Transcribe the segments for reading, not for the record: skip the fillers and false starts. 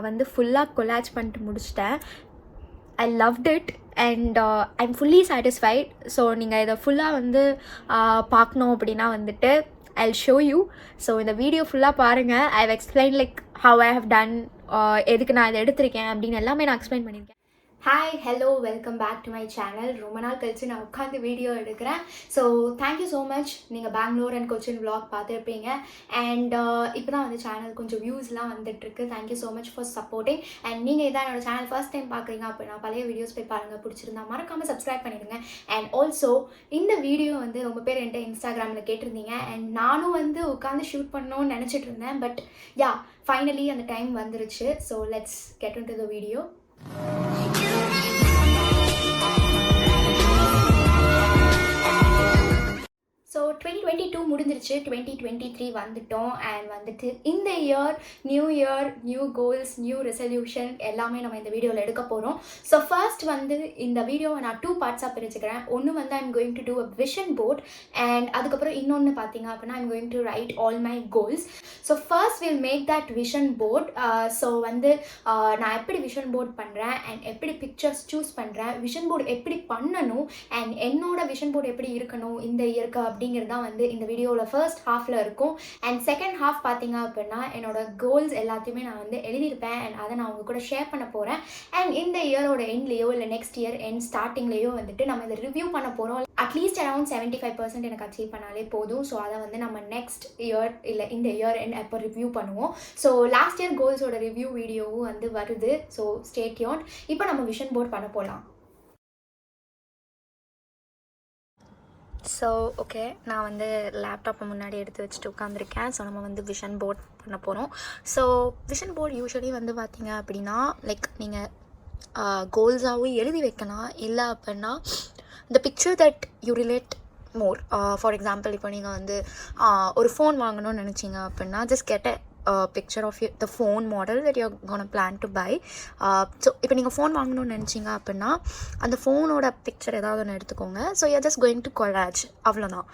நான் வந்து ஃபுல்லாக கொலாஜ் பண்ணிட்டு முடிச்சிட்டேன். I loved it and I'm fully satisfied. So நீங்கள் இதை ஃபுல்லாக வந்து பார்க்கணும் அப்படின்னா வந்துட்டு I'll show you. ஸோ இந்த வீடியோ ஃபுல்லாக பாருங்கள். I've explained like how I have done, எதுக்கு நான் இதை எடுத்திருக்கேன் அப்படின்னு எல்லாமே நான் எக்ஸ்பிளைன் பண்ணியிருக்கேன். Hi, hello, welcome back to my channel. ரொம்ப நாள் கழிச்சு நான் உட்காந்து வீடியோ எடுக்கிறேன். So thank you so much. நீங்கள் பெங்களூர் அண்ட் கொச்சின் vlog பார்த்துருப்பீங்க. அண்ட் இப்போ தான் வந்து சேனல் கொஞ்சம் வியூஸ்லாம் வந்துட்டுருக்கு. Thank you so much for supporting. And நீங்கள் இதான் என்னோட சேனல் ஃபர்ஸ்ட் டைம் பார்க்குறீங்க அப்படின்னா பழைய வீடியோஸ் போய் பாருங்கள். பிடிச்சிருந்தா மறக்காமல் சப்ஸ்கிரைப் பண்ணிடுங்க. அண்ட் ஆல்சோ இந்த வீடியோ வந்து ரொம்ப பேர் என்கிட்ட இன்ஸ்டாகிராமில் கேட்டிருந்தீங்க. அண்ட் நானும் வந்து உட்காந்து ஷூட் பண்ணணும்னு நினச்சிட்டு இருந்தேன். பட் யா, ஃபைனலி அந்த டைம் வந்துருச்சு. So let's get into the video. So 2022 முடிஞ்சிருச்சு, 2023 வந்துட்டோம். அண்ட் வந்துட்டு இந்த year new goals, new resolution எல்லாமே நம்ம இந்த வீடியோவில் எடுக்க போகிறோம். ஸோ ஃபர்ஸ்ட் வந்து இந்த வீடியோவை நான் 2 பார்ட்ஸாக பிரிச்சுக்கிறேன். ஒன்று வந்து I'm going to do a vision board. And அதுக்கப்புறம் இன்னொன்று பார்த்தீங்க அப்படின்னா I'm going to write all my goals. So first will make that vision board. So வந்து நான் எப்படி விஷன் போர்ட் பண்ணுறேன் அண்ட் எப்படி பிக்சர்ஸ் சூஸ் பண்ணுறேன், விஷன் போர்டு எப்படி பண்ணணும் அண்ட் என்னோட விஷன் போர்டு எப்படி இருக்கணும் இந்த இயருக்கு அப்படிங்கிறது தான் வந்து இந்த வீடியோவில் ஃபர்ஸ்ட் ஹாஃபில் இருக்கும். அண்ட் செகண்ட் ஹாஃப் பார்த்தீங்க அப்படின்னா என்னோட கோல்ஸ் எல்லாத்தையுமே நான் வந்து எழுதியிருப்பேன். அண்ட் அதை நான் உங்க கூட ஷேர் பண்ண போகிறேன். அண்ட் இந்த இயரோட எண்ட்லேயோ இல்லை நெக்ஸ்ட் இயர் எண்ட் ஸ்டார்டிங்லேயோ வந்துட்டு நம்ம இதை ரிவ்யூ பண்ண போகிறோம். அட்லீஸ்ட் அரௌண்ட் 75% எனக்கு அச்சீவ் பண்ணாலே போதும். ஸோ அதை வந்து நம்ம நெக்ஸ்ட் இயர் இல்லை இந்த இயர் எண்ட் அப்போ ரிவ்யூ பண்ணுவோம். ஸோ லாஸ்ட் இயர் கோல்ஸோட ரிவ்யூ வீடியோவும் வந்து வருது. So stay tuned. இப்போ நம்ம விஷன் போர்ட் பண்ண போகலாம். ஸோ ஓகே, நான் வந்து லேப்டாப்பை முன்னாடி எடுத்து வச்சுட்டு உட்காந்துருக்கேன். ஸோ நம்ம வந்து விஷன் போர்ட் பண்ண போகிறோம். ஸோ விஷன் போர்ட் யூஸ்வலி வந்து பார்த்தீங்க அப்படின்னா லைக் நீங்கள் கோல்ஸாகவும் எழுதி வைக்கலாம். இல்லை அப்படின்னா the picture that you relate more. For example, இப்போ நீங்கள் வந்து ஒரு ஃபோன் வாங்கணும்னு நினச்சிங்க அப்படின்னா just get a picture of the phone model that you're gonna plan to buy. So இப்போ நீங்கள் ஃபோன் வாங்கணும்னு நினச்சிங்க அப்படின்னா அந்த ஃபோனோட பிக்சர் ஏதாவது ஒன்று எடுத்துக்கோங்க. So you're just going to collage, அவ்வளோதான்.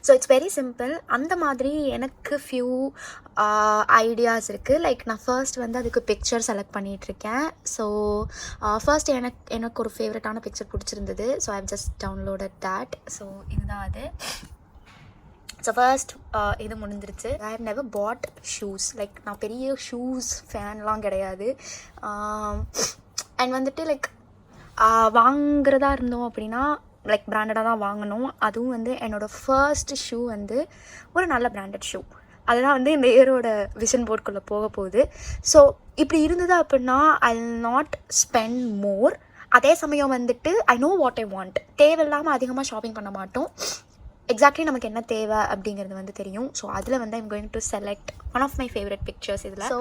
So it's very simple. அந்த மாதிரி எனக்கு ஃபியூ ஐடியாஸ் இருக்குது. லைக் நான் ஃபர்ஸ்ட் வந்து அதுக்கு பிக்சர் செலக்ட் பண்ணிகிட்ருக்கேன். ஸோ ஃபர்ஸ்ட் எனக்கு ஒரு ஃபேவரட்டான பிக்சர் பிடிச்சிருந்தது. So I just downloaded that. So இதுதான் அது. ஸோ ஃபர்ஸ்ட் இது முடிஞ்சிருச்சு. I have never bought shoes. Like நான் பெரிய ஷூஸ் ஃபேன்லாம் கிடையாது. அண்ட் வந்துட்டு லைக் வாங்குறதா இருந்தோம் அப்படின்னா லைக் பிராண்டடாக தான் வாங்கணும். அதுவும் வந்து என்னோடய ஃபர்ஸ்ட் ஷூ வந்து ஒரு நல்ல பிராண்டட் ஷூ. அதுதான் வந்து இந்த இயரோட விஷன் போர்டுக்குள்ளே போக போகுது. ஸோ இப்படி இருந்தது அப்படின்னா I will not spend more. அதே சமயம் வந்துட்டு I know what I want. தேவையில்லாமல் அதிகமாக ஷாப்பிங் பண்ண மாட்டோம். எக்ஸாக்ட்லி நமக்கு என்ன தேவை அப்படிங்கிறது வந்து தெரியும். ஸோ அதில் வந்து I'm going to select one of my favourite pictures இதில். ஸோ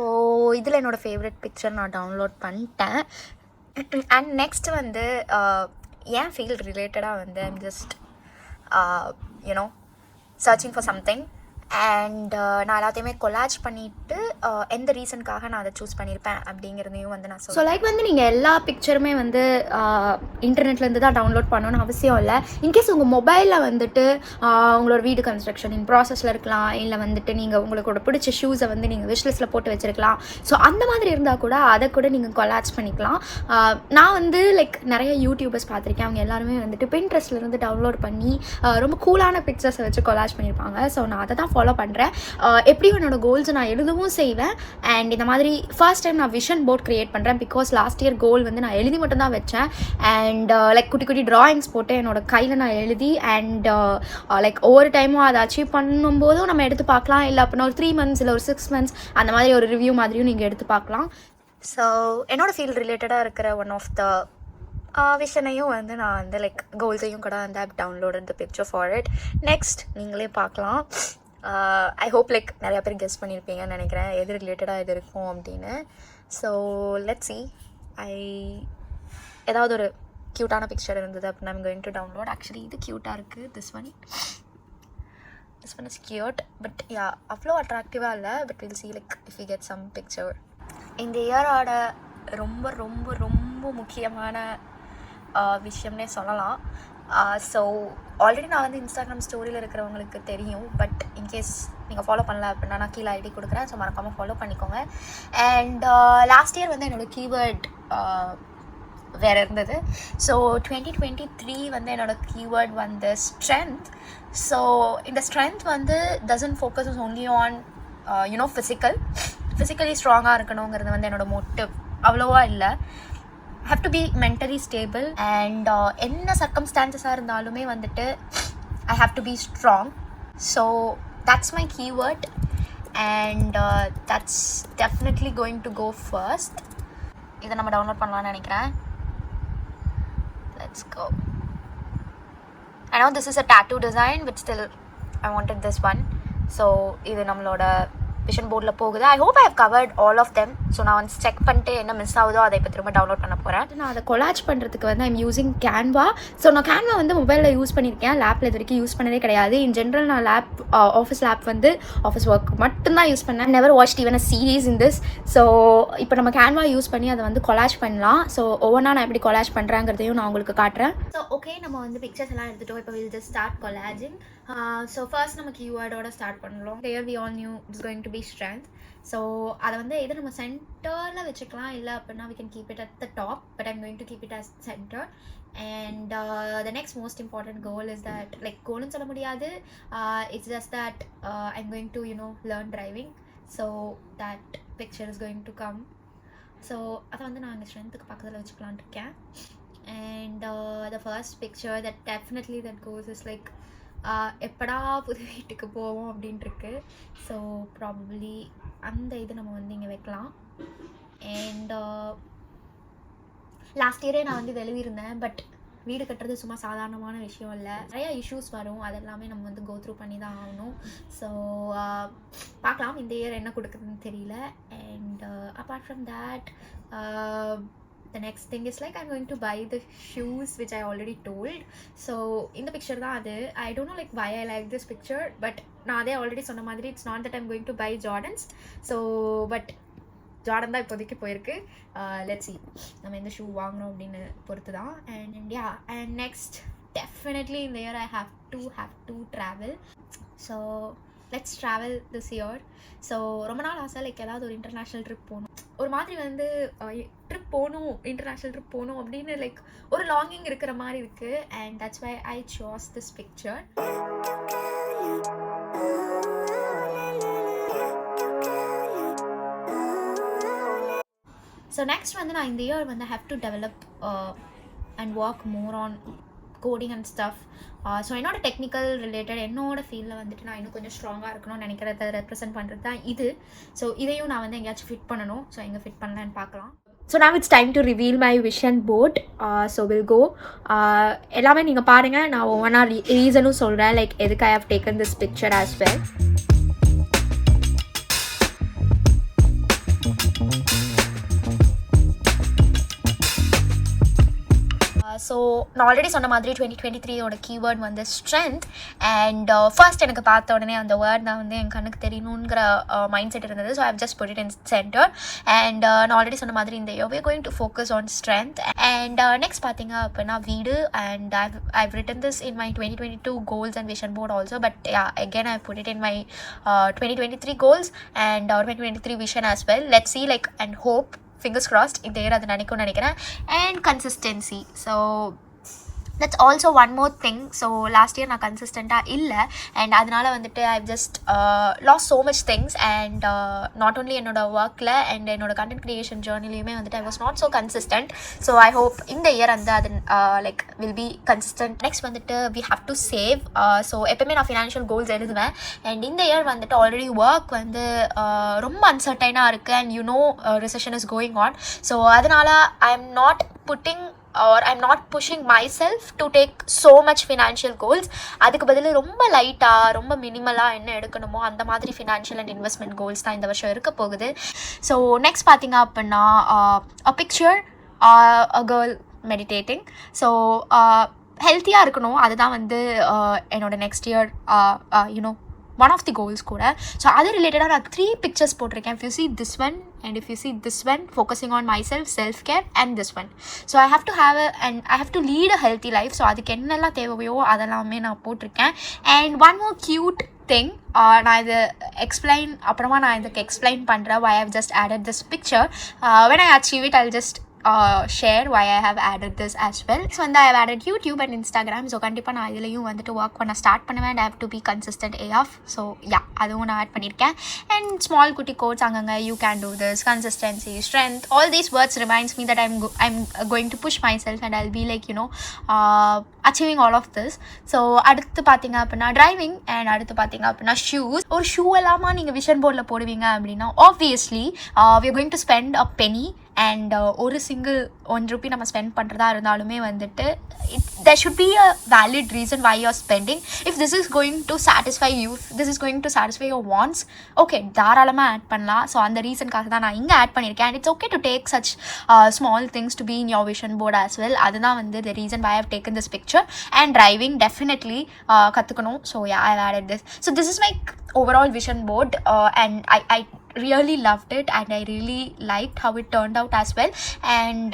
இதில் என்னோடய ஃபேவரட் பிக்சர் நான் டவுன்லோட் பண்ணிட்டேன். அண்ட் நெக்ஸ்ட் வந்து என் ஃபீல்ட் ரிலேட்டடாக வந்து I'm just you know searching for something. And நான் எல்லாத்தையுமே கொலாஜ் பண்ணிவிட்டு எந்த ரீசனுக்காக நான் அதை சூஸ் பண்ணியிருப்பேன் அப்படிங்கிறதையும் வந்து நான் சொல்லுவேன். ஸோ லைக் வந்து நீங்கள் எல்லா பிக்சருமே வந்து இன்டர்நெட்லேருந்து தான் டவுன்லோட் பண்ணணும்னு அவசியம் இல்லை. இன்கேஸ் உங்கள் மொபைலில் வந்துட்டு உங்களோட வீடு கன்ஸ்ட்ரக்ஷன் இன் ப்ராசஸில் இருக்கலாம். இல்லை வந்துட்டு நீங்கள் உங்களோட பிடிச்ச ஷூஸை வந்து நீங்கள் விஷ்லிஸ்ட்டில் போட்டு வச்சுருக்கலாம். ஸோ அந்த மாதிரி இருந்தால் கூட அதை கூட நீங்கள் கொலாஜ் பண்ணிக்கலாம். நான் வந்து லைக் நிறைய யூடியூபர்ஸ் பார்த்துருக்கேன். அவங்க எல்லாருமே வந்துட்டு பின்ட்ரெஸ்ட்லேருந்து டவுன்லோட் பண்ணி ரொம்ப கூலான பிக்சர்ஸை வச்சு கொலாஜ் பண்ணியிருப்பாங்க. ஸோ நான் அதை தான் ஃபாலோ பண்ணுறேன். எப்படியும் என்னோடய கோல்ஸை நான் எழுதவும் செய்வேன். அண்ட் இந்த மாதிரி ஃபர்ஸ்ட் டைம் நான் விஷன் போர்ட் க்ரியேட் பண்ணுறேன். பிகாஸ் லாஸ்ட் இயர் கோல் வந்து நான் எழுதி மட்டும் தான் வச்சேன். அண்ட் லைக் குட்டி குட்டி ட்ராயிங்ஸ் போட்டு என்னோட கையில் நான் எழுதி அண்ட் லைக் ஒவ்வொரு டைமும் அதை அச்சீவ் பண்ணும்போதும் நம்ம எடுத்து பார்க்கலாம். இல்லை அப்படின்னா ஒரு 3 months இல்லை ஒரு 6 months அந்த மாதிரி ஒரு ரிவ்யூ மாதிரியும் நீங்கள் எடுத்து பார்க்கலாம். ஸோ என்னோடய ஃபீல்ட் ரிலேட்டடாக இருக்கிற ஒன் ஆஃப் த விஷனையும் வந்து நான் வந்து லைக் கோல்ஸையும் கூட வந்து up download the picture for it. Next நீங்களே பார்க்கலாம். ஐ ஹோப் லைக் நிறையா பேர் கெஸ் பண்ணியிருப்பீங்கன்னு நினைக்கிறேன் எது ரிலேட்டடாக இது இருக்கும் அப்படின்னு. So let's see. ஏதாவது ஒரு க்யூட்டான பிக்சர் இருந்தது அப்படின்னா I'm going to download. Actually இது க்யூட்டாக இருக்குது. This one is cute. But yeah அவ்வளோ அட்ராக்டிவாக இல்லை. But will see like if we get some picture. இந்த இயரோட ரொம்ப ரொம்ப ரொம்ப முக்கியமான விஷயம்னே சொல்லலாம். ஸோ ஆல்ரெடி நான் வந்து இன்ஸ்டாகிராம் ஸ்டோரியில் இருக்கிறவங்களுக்கு தெரியும். பட் இன்கேஸ் நீங்கள் ஃபாலோ பண்ணல அப்படின்னா நான் கீழே ஐடி கொடுக்குறேன். ஸோ மறக்காமல் ஃபாலோ பண்ணிக்கோங்க. அண்ட் லாஸ்ட் இயர் வந்து என்னோடய கீவேர்ட் வேறு இருந்தது. ஸோ 2023 வந்து என்னோடய கீவேர்ட் வந்து ஸ்ட்ரென்த். ஸோ இந்த ஸ்ட்ரென்த் வந்து doesn't focus only on physically ஸ்ட்ராங்காக இருக்கணுங்கிறது வந்து என்னோடய மோட்டிவ் அவ்வளோவா இல்லை. have to be mentally stable and என்ன சர்க்கம்ஸ்டான்சஸாக இருந்தாலுமே வந்துட்டு I have to be strong. So that's my keyword and that's definitely going to go first. இதை நம்ம டவுன்லோட் பண்ணலாம்னு நினைக்கிறேன். Let's go. I know this is a tattoo design but still I wanted this one. So இது நம்மளோட vision போர்டில் போகுது. I hope I have covered all of them. So நான் வந்து செக் பண்ணிட்டு என்ன மிஸ் ஆகுதோ அதை இப்போ திரும்ப டவுன்லோட் பண்ண போகிறேன். நான் அதை கொலாஜ் பண்ணுறதுக்கு வந்து ஐம் யூஸிங் கேன்வா. ஸோ நான் கேன்வா வந்து மொபைலில் யூஸ் பண்ணியிருக்கேன், லேப்பில் இது வரைக்கும் யூஸ் பண்ணதே கிடையாது. இன் ஜென்ரல் நான் ஆஃபீஸ் லேப் வந்து ஆஃபீஸ் ஒர்க் மட்டும்தான் யூஸ் பண்ணேன். Never watched even a series in this. So இப்போ நம்ம கேன்வா யூஸ் பண்ணி அதை வந்து கொலாஜ் பண்ணலாம். ஸோ ஒவ்வொன்றா நான் எப்படி கொலாஜ் பண்ணுறேங்கிறதையும் நான் உங்களுக்கு காட்டுறேன். ஸோ ஓகே, நம்ம வந்து பிக்சர்ஸ் எல்லாம் எடுத்துட்டோம். இப்போ will just start collaging. So first நம்ம கீவேர்டோட ஸ்டார்ட் பண்ணலாம். Here we all knew it's going to be strength. So அதை வந்து எது நம்ம சென்டரில் வச்சுக்கலாம், இல்லை அப்படின்னா we can keep it at the top, but I'm going to keep it as center. And the next most important goal is that, like, goalனு சொல்ல முடியாது, it's just that I'm going to learn driving. So that picture is going to come. So அதை வந்து நான் எங்கள் ஸ்ட்ரென்த்துக்கு பக்கத்தில் வச்சுக்கலான் இருக்கேன். And the first picture that definitely that goes is like எப்படா புது வீட்டுக்கு போவோம் அப்படின்ட்டுருக்கு. ஸோ ப்ராபப்ளி அந்த இது நம்ம வந்து இங்கே வைக்கலாம். அண்ட் லாஸ்ட் இயரே நான் வந்து எழுதியிருந்தேன். பட் வீடு கட்டுறது சும்மா சாதாரணமான விஷயம் இல்லை, நிறையா இஷ்யூஸ் வரும். அதெல்லாமே நம்ம வந்து கோ த்ரூ பண்ணி தான் ஆகணும். ஸோ பார்க்கலாம் இந்த இயர் என்ன கொடுக்குதுன்னு தெரியல. And apart from that the next thing is like I'm going to buy the shoes which I already told. So in the picture da adu I don't know like why I like this picture, but na adhe already sonna madri it's not that I'm going to buy Jordans. So but Jordan da ipodikku poirukku. Let's see நம்ம இந்த shoe வாங்கணும் அப்படின்னு பொறுத்து தான். And yeah, and next definitely in the year I have to travel. So let's travel this year. So ரொம்ப நாள் ஆசை like ஏதாவது ஒரு இன்டர்நேஷ்னல் ட்ரிப் போகணும், ஒரு மாதிரி வந்து ட்ரிப் போகணும், இன்டர்நேஷ்னல் ட்ரிப் போகணும் அப்படின்னு லைக் ஒரு லாங்கிங் இருக்கிற மாதிரி இருக்குது. And that's why I chose this picture. So next வந்து நான் இந்த இயர் வந்து have to develop and work more on coding and stuff. So என்னோட டெக்னிக்கல் ரிலேட்டட் என்னோட ஃபீல்டில் வந்துட்டு நான் இன்னும் கொஞ்சம் ஸ்ட்ராங்காக இருக்கணும்னு நினைக்கிறத ரெப்ரசென்ட் பண்ணுறது தான் இது. ஸோ இதையும் நான் வந்து எங்கேயாச்சும் ஃபிட் பண்ணணும். ஸோ எங்கே ஃபிட் பண்ணலான்னு பார்க்கலாம். So now it's time to reveal my vision board. So we'll go. எல்லாமே நீங்கள் பாருங்கள், நான் ஒவ்வொன்றா ரீசனும் சொல்கிறேன் லைக் எதுக்கு I have taken this picture as well. So நான் ஆல்ரெடி சொன்ன மாதிரி 2023 கீவேர்ட் வந்து ஸ்ட்ரென்த். அண்ட் ஃபர்ஸ்ட் எனக்கு பார்த்த உடனே அந்த வேர்ட் நான் வந்து என் கண்ணுக்கு தெரியணுங்கிற மைண்ட் செட் இருந்தது. So I have just put it in centre. And நான் ஆல்ரெடி சொன்ன மாதிரி இந்த year we going to focus on strength. And next பார்த்தீங்க அப்படின்னா வீடு. And I've written this in my 2022 goals and vision board also, but yeah, again I put it in my 2023 goals and 2023 vision as well. Let's see, like, and hope, fingers crossed, இந்த year அது நினைக்கும்னு நினைக்கிறேன். And consistency. So that's also one more thing. So last year நான் கன்சிஸ்டண்ட்டாக இல்லை. And அதனால் வந்துட்டு I just lost so much things. And not only என்னோட ஒர்க்கில் அண்ட் என்னோட கண்டென்ட் க்ரியேஷன் ஜேர்னிலையுமே வந்துட்டு I was not so consistent. So I hope இந்த இயர் வந்து அது like will be consistent. Next வந்துட்டு we have to save. So எப்போயுமே நான் ஃபினான்ஷியல் கோல்ஸ் எழுதுவேன். அண்ட் இந்த இயர் வந்துட்டு ஆல்ரெடி ஒர்க் வந்து ரொம்ப அன்சர்டைனாக இருக்குது. And recession is going on. So அதனால் I am not putting or I'm not pushing myself to take so much financial goals. அதுக்கு பதில் ரொம்ப லைட்டாக ரொம்ப மினிமலாக என்ன எடுக்கணுமோ அந்த மாதிரி ஃபினான்ஷியல் அண்ட் இன்வெஸ்ட்மெண்ட் கோல்ஸ் தான் இந்த வருஷம் இருக்க போகுது. ஸோ நெக்ஸ்ட் பார்த்தீங்க அப்படின்னா a picture a girl meditating. So ஹெல்த்தியாக இருக்கணும், அதுதான் வந்து என்னோட next year one of the goals கூட. ஸோ அது ரிலேட்டடாக நான் 3 pictures போட்டிருக்கேன். If you see this one, and if you see this one, focusing on myself, self-care, and this one. So I have to have and I have to lead a healthy life. So அதுக்கு என்னெல்லாம் தேவையோ அதெல்லாமே நான் போட்டிருக்கேன். And one more cute thing, நான் இது அப்புறமா நான் இதுக்கு எக்ஸ்பிளைன் பண்ணுறேன் why I've just added this picture. When I achieve it, I'll just share why I have added this as well. So I have added YouTube and Instagram. So கண்டிப்பாக நான் இதுலேயும் வந்துட்டு ஒர்க் பண்ண ஸ்டார்ட் பண்ணுவேன். And I have to be consistent AF. So yeah, அதுவும் நான் add பண்ணியிருக்கேன். And small குட்டி quotes அங்கங்க, you can do this, consistency, strength, all these words reminds me that I'm going to push myself and I'll be like, you know, achieving all of this. So அடுத்து பார்த்தீங்க அப்படின்னா driving, and அடுத்து பார்த்தீங்க அப்படின்னா shoes. ஒரு shoe எல்லாமா நீங்கள் vision போர்டில் போடுவீங்க அப்படின்னா obviously we are going to spend a penny. And ஒரு சிங்கிள் ₹1 நம்ம ஸ்பெண்ட் பண்ணுறதா இருந்தாலுமே வந்துட்டு there should be a valid reason why you're spending. If this is going to satisfy you, if this is going to satisfy your wants, okay, தாராளமாக add பண்ணலாம். So அந்த ரீசனுக்காக தான் நான் இங்கே ஆட் பண்ணியிருக்கேன். And it's okay to take such small things to be in your vision board as well. அதுதான் வந்து the reason why I've taken this picture. And driving definitely கற்றுக்கணும். So yeah, I've added this. So this is my overall vision board, and I really loved it, and I really liked how it turned out as well. And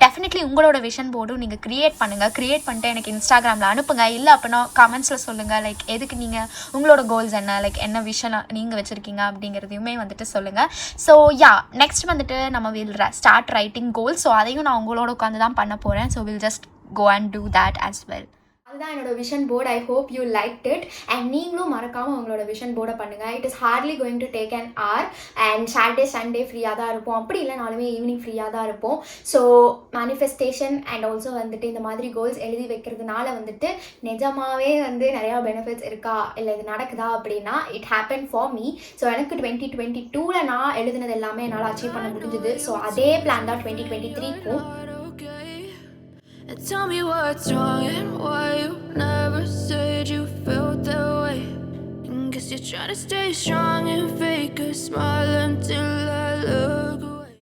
definitely உங்களோட vision போர்டும் நீங்கள் create பண்ணிட்டு எனக்கு இன்ஸ்டாகிராமில் அனுப்புங்க. இல்லை அப்படின்னா கமெண்ட்ஸில் சொல்லுங்கள், லைக் எதுக்கு நீங்கள் உங்களோட கோல்ஸ் என்ன, லைக் என்ன விஷன் நீங்கள் வச்சுருக்கீங்க அப்படிங்கிறதையுமே வந்துட்டு சொல்லுங்கள். ஸோ யா, நெக்ஸ்ட் வந்துட்டு நம்ம will start writing goals. So அதையும் நான் உங்களோட உட்காந்து தான் பண்ண போகிறேன். So will just go and do that as well. அதுதான் என்னோட vision board. I hope you liked it. And நீங்களும் மறக்காமல் உங்களோட விஷன் போர்டை பண்ணுங்கள். It is hardly going to take an hour. And Saturday Sunday ஃப்ரீயாக தான் இருப்போம். அப்படி இல்லைனாலுமே ஈவினிங் ஃப்ரீயாக தான் இருப்போம். ஸோ மேனிஃபெஸ்டேஷன் அண்ட் ஆல்சோ வந்துட்டு இந்த மாதிரி கோல்ஸ் எழுதி வைக்கிறதுனால வந்துட்டு நிஜமாகவே வந்து நிறையா பெனிஃபிட்ஸ் இருக்கா, இல்லை இது நடக்குதா அப்படின்னா it happen for me. So எனக்கு 2022 நான் எழுதினது எல்லாமே என்னால் அச்சீவ் பண்ண முடிஞ்சுது. ஸோ அதே பிளான் தான் 2023க்கும். And tell me what's wrong and why you never said you felt that way. And guess you're trying to stay strong and fake a smile until